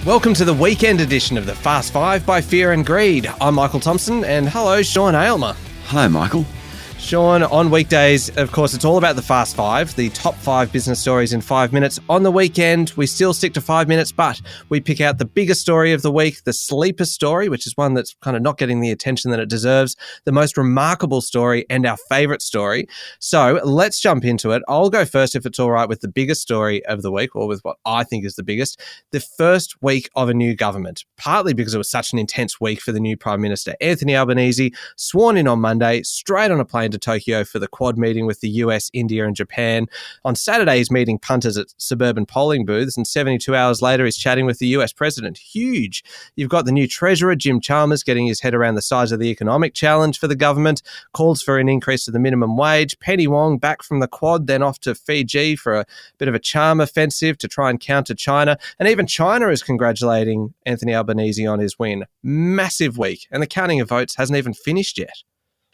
Welcome to the weekend edition of the Fast Five by Fear and Greed. I'm Michael Thompson, and hello, Sean Aylmer. Hello, Michael. Sean, on weekdays, of course, it's all about the Fast Five, the top 5 business stories in 5 minutes. On the weekend, we still stick to 5 minutes, but we pick out the biggest story of the week, the sleeper story, which is one that's kind of not getting the attention that it deserves, the most remarkable story, and our favourite story. So let's jump into it. I'll go first, if it's all right, with the biggest story of the week, or with what I think is the biggest, the first week of a new government, partly because it was such an intense week for the new Prime Minister, Anthony Albanese, sworn in on Monday, straight on a plane to Tokyo for the Quad meeting with the US, India and Japan. On Saturday, he's meeting punters at suburban polling booths, and 72 hours later, he's chatting with the US president. Huge. You've got the new treasurer, Jim Chalmers, getting his head around the size of the economic challenge for the government, calls for an increase to the minimum wage. Penny Wong back from the Quad, then off to Fiji for a bit of a charm offensive to try and counter China. And even China is congratulating Anthony Albanese on his win. Massive week, and the counting of votes hasn't even finished yet.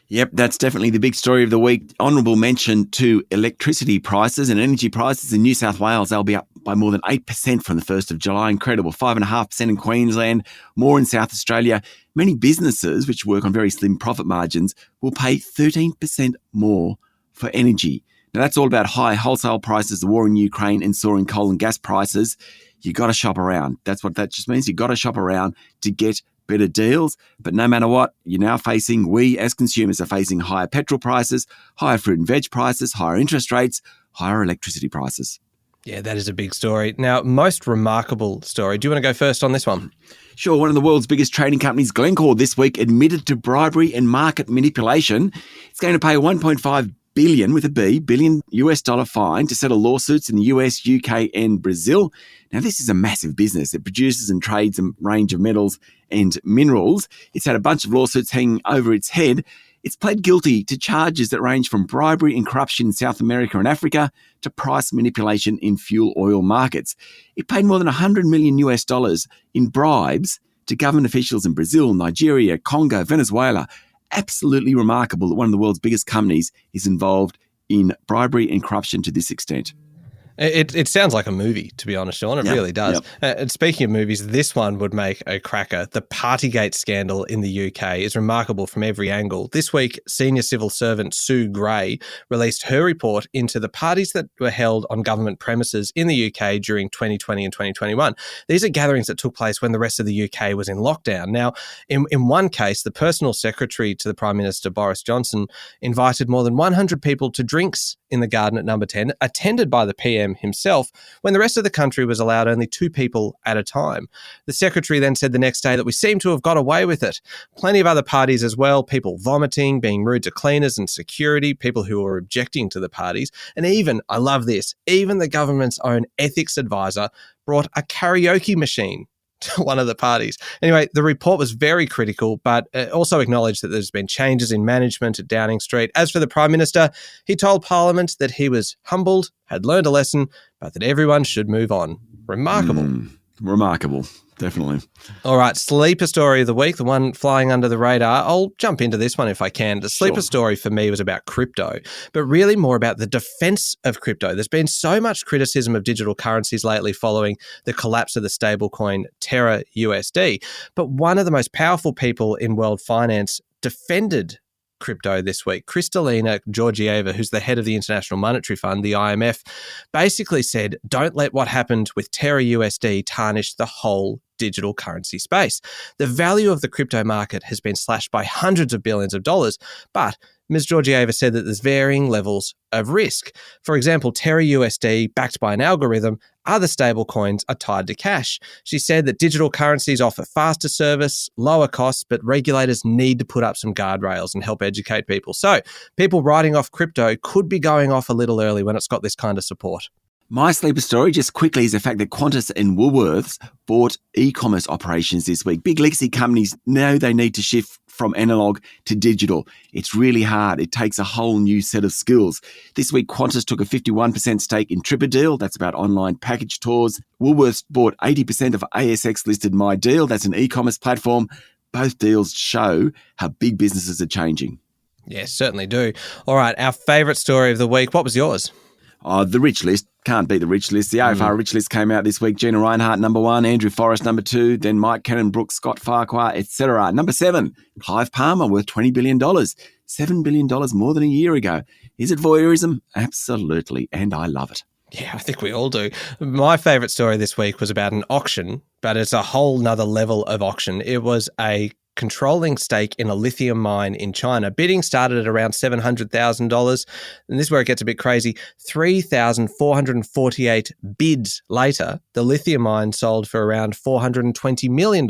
Yep, that's definitely the big story of the week. Honourable mention to electricity prices and energy prices in New South Wales. They'll be up by more than 8% from the 1st of July. Incredible. 5.5% in Queensland, more in South Australia. Many businesses, which work on very slim profit margins, will pay 13% more for energy. Now, that's all about high wholesale prices, the war in Ukraine, and soaring coal and gas prices. You got to shop around. That's what that just means. You got to shop around to get better deals. But no matter what, we as consumers are facing higher petrol prices, higher fruit and veg prices, higher interest rates, higher electricity prices. Yeah, that is a big story. Now, most remarkable story. Do you want to go first on this one? Sure. One of the world's biggest trading companies, Glencore, this week admitted to bribery and market manipulation. It's going to pay $1.5 billion US dollar fine to settle lawsuits in the US, UK and Brazil. Now, this is a massive business. It produces and trades a range of metals and minerals. It's had a bunch of lawsuits hanging over its head. It's pled guilty to charges that range from bribery and corruption in South America and Africa to price manipulation in fuel oil markets. It paid more than $100 million US dollars in bribes to government officials in Brazil, Nigeria, Congo, Venezuela. Absolutely remarkable that one of the world's biggest companies is involved in bribery and corruption to this extent. It sounds like a movie, to be honest, Sean. It really does. And speaking of movies, this one would make a cracker. The Partygate scandal in the UK is remarkable from every angle. This week, senior civil servant Sue Gray released her report into the parties that were held on government premises in the UK during 2020 and 2021. These are gatherings that took place when the rest of the UK was in lockdown. Now, in one case, the personal secretary to the Prime Minister, Boris Johnson, invited more than 100 people to drinks in the garden at Number 10, attended by the PM himself, when the rest of the country was allowed only 2 people at a time. The secretary then said the next day that we seem to have got away with it. Plenty of other parties as well, people vomiting, being rude to cleaners and security, people who were objecting to the parties, and even, I love this, even the government's own ethics advisor brought a karaoke machine to one of the parties. Anyway, the report was very critical, but also acknowledged that there's been changes in management at Downing Street. As for the Prime Minister, he told Parliament that he was humbled, had learned a lesson, but that everyone should move on. Remarkable. Remarkable. Definitely. All right, sleeper story of the week, the one flying under the radar. I'll jump into this one if I can. The sleeper story for me was about crypto, but really more about the defense of crypto. There's been so much criticism of digital currencies lately following the collapse of the stablecoin Terra USD. But one of the most powerful people in world finance defended crypto this week. Kristalina Georgieva, who's the head of the International Monetary Fund, the IMF, basically said, don't let what happened with Terra USD tarnish the whole digital currency space. The value of the crypto market has been slashed by hundreds of billions of dollars, but Ms. Georgieva said that there's varying levels of risk. For example, Terra USD, backed by an algorithm, other stablecoins are tied to cash. She said that digital currencies offer faster service, lower costs, but regulators need to put up some guardrails and help educate people. So people writing off crypto could be going off a little early when it's got this kind of support. My sleeper story, just quickly, is the fact that Qantas and Woolworths bought e-commerce operations this week. Big legacy companies know they need to shift from analog to digital. It's really hard. It takes a whole new set of skills. This week, Qantas took a 51% stake in TripADeal. That's about online package tours. Woolworths bought 80% of ASX-listed MyDeal. That's an e-commerce platform. Both deals show how big businesses are changing. Yes, certainly do. All right, our favourite story of the week. What was yours? The rich list. Can't beat the rich list. The AFR rich list came out this week. Gina Reinhart, number 1. Andrew Forrest, number 2. Then Mike Cannon, Brooks, Scott Farquhar, etc. Number 7, Clive Palmer, worth $20 billion. $7 billion more than a year ago. Is it voyeurism? Absolutely. And I love it. Yeah, I think we all do. My favourite story this week was about an auction, but it's a whole nother level of auction. It was a controlling stake in a lithium mine in China. Bidding started at around $700,000. And this is where it gets a bit crazy. 3,448 bids later, the lithium mine sold for around $420 million.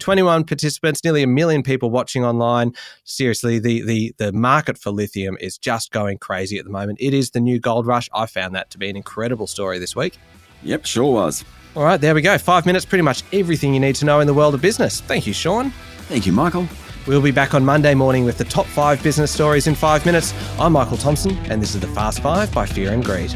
21 participants, nearly 1 million people watching online. Seriously, the market for lithium is just going crazy at the moment. It is the new gold rush. I found that to be an incredible story this week. Yep, sure was. All right, there we go. 5 minutes, pretty much everything you need to know in the world of business. Thank you, Sean. Thank you, Michael. We'll be back on Monday morning with the top 5 business stories in 5 minutes. I'm Michael Thompson, and this is the Fast 5 by Fear and Greed.